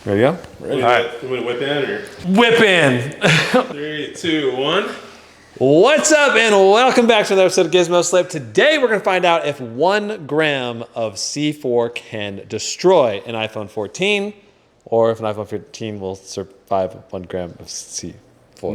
There you go. Ready? All right. You want to whip in or? Whip in. 3, 2, 1. What's up, and welcome back to another episode of GizmoSlip. Today we're going to find out if 1 gram of C4 can destroy an iPhone 14, or if an iPhone 14 will survive 1 gram of C4.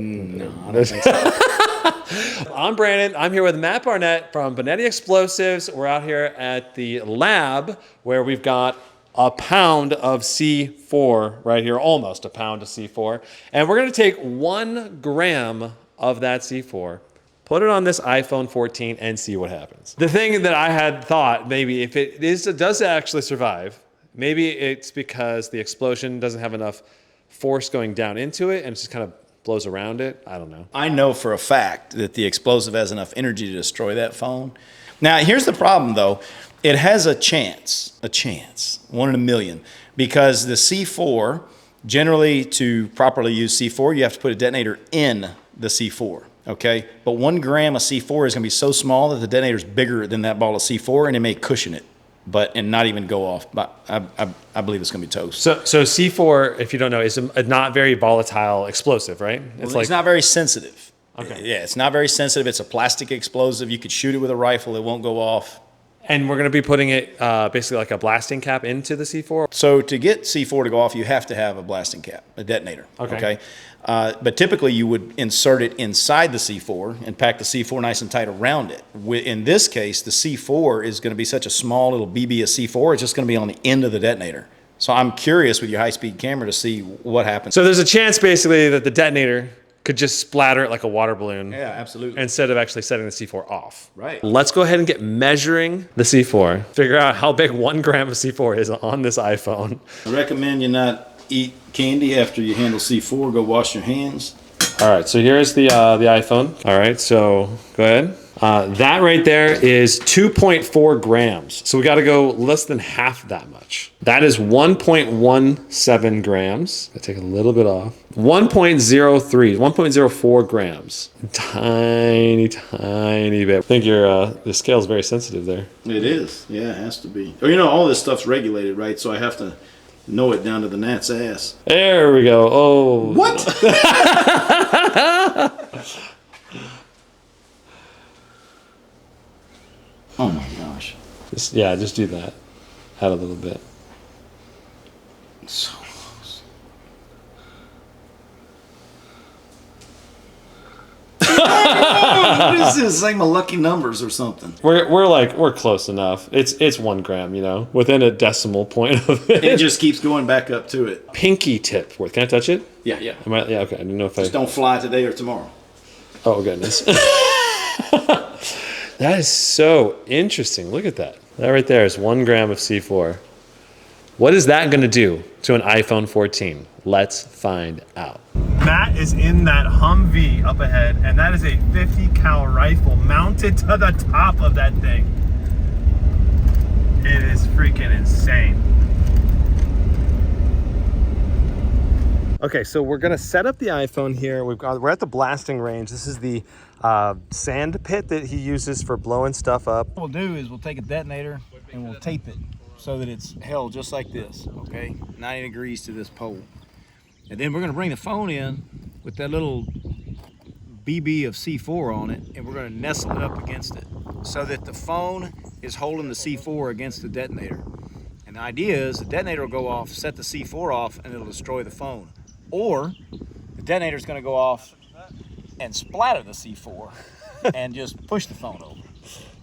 No, I don't think so. I'm Brandon. I'm here with Matt Barnett from Bonetti Explosives. We're out here at the lab where we've got a pound of C4 right here, almost a pound of C4. And we're going to take 1 gram of that C4, put it on this iPhone 14 and see what happens. The thing that I had thought, maybe if it does actually survive, maybe it's because the explosion doesn't have enough force going down into it and it just kind of blows around it. I don't know. I know for a fact that the explosive has enough energy to destroy that phone. Now, here's the problem, though. It has a chance, 1 in a million, because the C4, generally to properly use C4, you have to put a detonator in the C4, okay? But 1 gram of C4 is gonna be so small that the detonator's bigger than that ball of C4 and it may cushion it, and not even go off. But I believe it's gonna be toast. So C4, if you don't know, is a not very volatile explosive, right? It's not very sensitive. Okay. Yeah, it's not very sensitive. It's a plastic explosive. You could shoot it with a rifle. It won't go off. And we're going to be putting it basically like a blasting cap into the C4. So to get C4 to go off, you have to have a blasting cap, a detonator. Okay. But typically you would insert it inside the C4 and pack the C4 nice and tight around it. In this case, the C4 is going to be such a small little BB of C4, it's just going to be on the end of the detonator. So I'm curious with your high-speed camera to see what happens. So there's a chance basically that the detonator could just splatter it like a water balloon. Yeah, absolutely. Instead of actually setting the C4 off. Right. Let's go ahead and get measuring the C4. Figure out how big 1 gram of C4 is on this iPhone. I recommend you not eat candy after you handle C4. Go wash your hands. All right, so here's the iPhone. All right, so go ahead. That right there is 2.4 grams. So we got to go less than half that much. That is 1.17 grams. I take a little bit off. 1.03, 1.04 grams. Tiny, tiny bit. I think the scale is very sensitive there. It is. Yeah, it has to be. Oh, you know, all this stuff's regulated, right? So I have to know it down to the gnat's ass. There we go. Oh. What? Oh my gosh. Just do that. Add a little bit. So close. What is this? Like my lucky numbers or something. We're close enough. It's 1 gram, you know, within a decimal point of it. It just keeps going back up to it. Pinky tip worth. Can I touch it? Yeah. Yeah, okay. I didn't know if Just don't fly today or tomorrow. Oh, goodness. That is so interesting. Look at that. That right there is 1 gram of C4. What is that going to do to an iPhone 14? Let's find out. Matt is in that Humvee up ahead, and that is a 50 cal rifle mounted to the top of that thing. It is freaking insane. Okay, so we're gonna set up the iPhone here. We're at the blasting range. This is the sand pit that he uses for blowing stuff up. What we'll do is we'll take a detonator and we'll tape it so that it's held just like this, okay? 90 degrees to this pole. And then we're gonna bring the phone in with that little BB of C4 on it, and we're gonna nestle it up against it so that the phone is holding the C4 against the detonator. And the idea is the detonator will go off, set the C4 off, and it'll destroy the phone. Or the detonator's gonna go off and splatter the C4 and just push the phone over.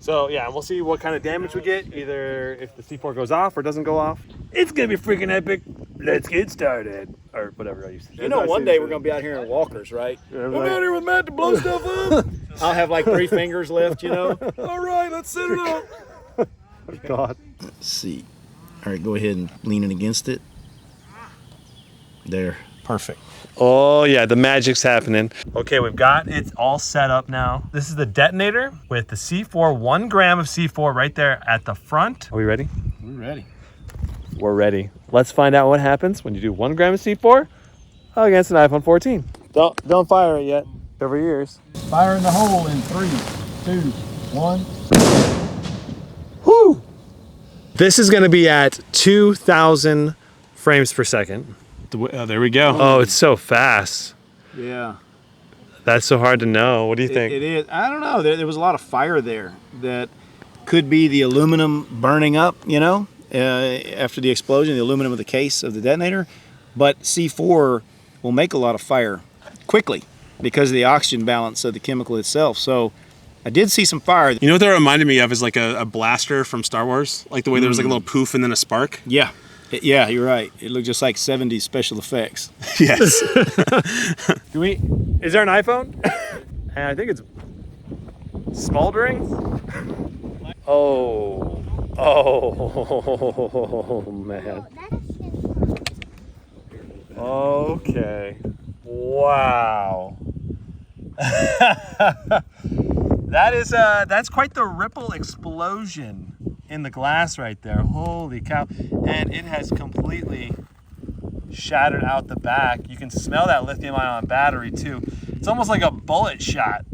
So yeah, we'll see what kind of damage we get, either if the C4 goes off or doesn't go off. It's gonna be freaking epic. Let's get started. Or whatever I used to say. You know, one day we're gonna be out here in walkers, right? Yeah, I'm out here with Matt to blow stuff up. I'll have like 3 fingers left, you know? All right, let's set it up. Oh, God. Let's see. All right, go ahead and lean it against it. There. Perfect. Oh yeah, the magic's happening. Okay, we've got it all set up now. This is the detonator with the C4, 1 gram of C4 right there at the front. Are we ready? We're ready. We're ready. Let's find out what happens when you do 1 gram of C4 against an iPhone 14. Don't fire it yet. Over years. Fire in the hole in 3, 2, 1. Whoo! This is going to be at 2,000 frames per second. there we go. Oh, it's so fast. Yeah. That's so hard to know. What do you think? It is. I don't know. There was a lot of fire there that could be the aluminum burning up, after the explosion, the aluminum of the case of the detonator. But C4 will make a lot of fire quickly because of the oxygen balance of the chemical itself. So I did see some fire. You know what that reminded me of is like a blaster from Star Wars, like the way there was like a little poof and then a spark. Yeah. Yeah, you're right. It looked just like 70s special effects. Yes. Is there an iPhone? And I think it's smoldering. Oh man. Okay. Wow. That's quite the ripple explosion in the glass right there. Holy cow. And it has completely shattered out the back. You can smell that lithium ion battery too. It's almost like a bullet shot.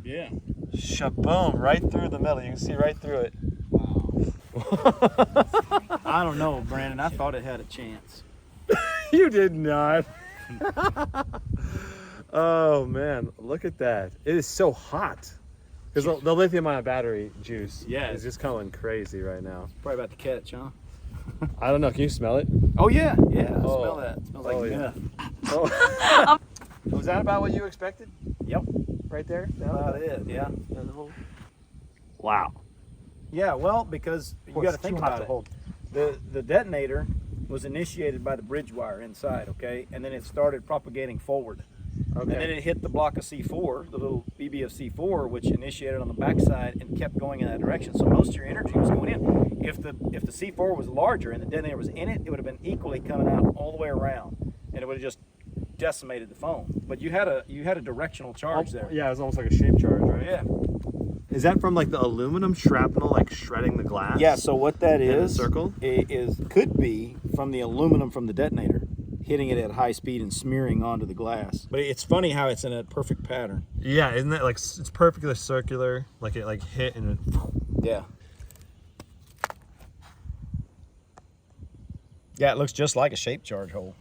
Yeah. Shaboom, right through the middle. You can see right through it. I don't know, Brandon. I thought it had a chance. You did not. Oh man, look at that. It is so hot. Because the lithium ion battery juice is just going crazy right now. Probably about to catch, huh? I don't know. Can you smell it? Oh yeah, yeah. I smell that. It smells like meth. Oh. Was that about what you expected? Yep. Right there? About it. Yeah. Wow. Yeah. Well, because you got to think about it. The detonator was initiated by the bridge wire inside, okay, and then it started propagating forward. Okay. And then it hit the block of C4, the little BB of C4, which initiated on the backside and kept going in that direction. So most of your energy was going in. If the C4 was larger and the detonator was in it, it would have been equally coming out all the way around, and it would have just decimated the phone. But you had a directional charge there. Yeah, it was almost like a shape charge, right? Yeah. Is that from like the aluminum shrapnel, like shredding the glass? Yeah. So what that is, circle? could be from the aluminum from the detonator hitting it at high speed and smearing onto the glass. But it's funny how it's in a perfect pattern. Yeah, isn't it like it's perfectly circular? Like it like hit and yeah. Yeah, it looks just like a shape charge hole.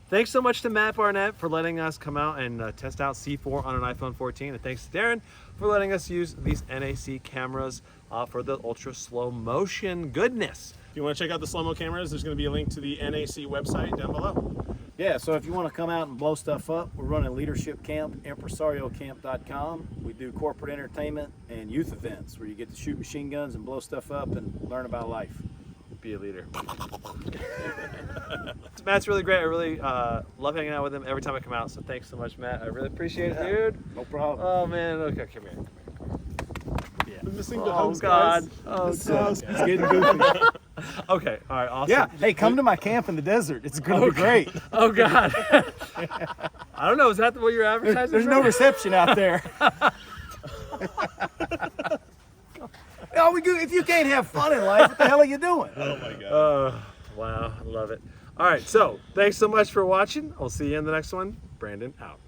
Thanks so much to Matt Barnett for letting us come out and test out C4 on an iPhone 14. And thanks to Darren for letting us use these NAC cameras for the ultra slow motion goodness. If you want to check out the slow-mo cameras, there's going to be a link to the NAC website down below. Yeah, so if you want to come out and blow stuff up, we're running Leadership Camp, impresariocamp.com. We do corporate entertainment and youth events where you get to shoot machine guns and blow stuff up and learn about life. Be a leader. Matt's really great. I really love hanging out with him every time I come out. So thanks so much, Matt. I really appreciate it, dude. No problem. Oh man. Okay, come here. Yeah. I'm missing the Oh hugs, God. guys. Oh It's God. getting goofy. Okay. All right. Awesome. Yeah. Hey, come to my camp in the desert. It's going to be great. Oh God. I don't know. Is that what you're advertising? There's no reception out there. If you can't have fun in life, what the hell are you doing? Oh my God. Wow. I love it. All right. So thanks so much for watching. I'll see you in the next one. Brandon out.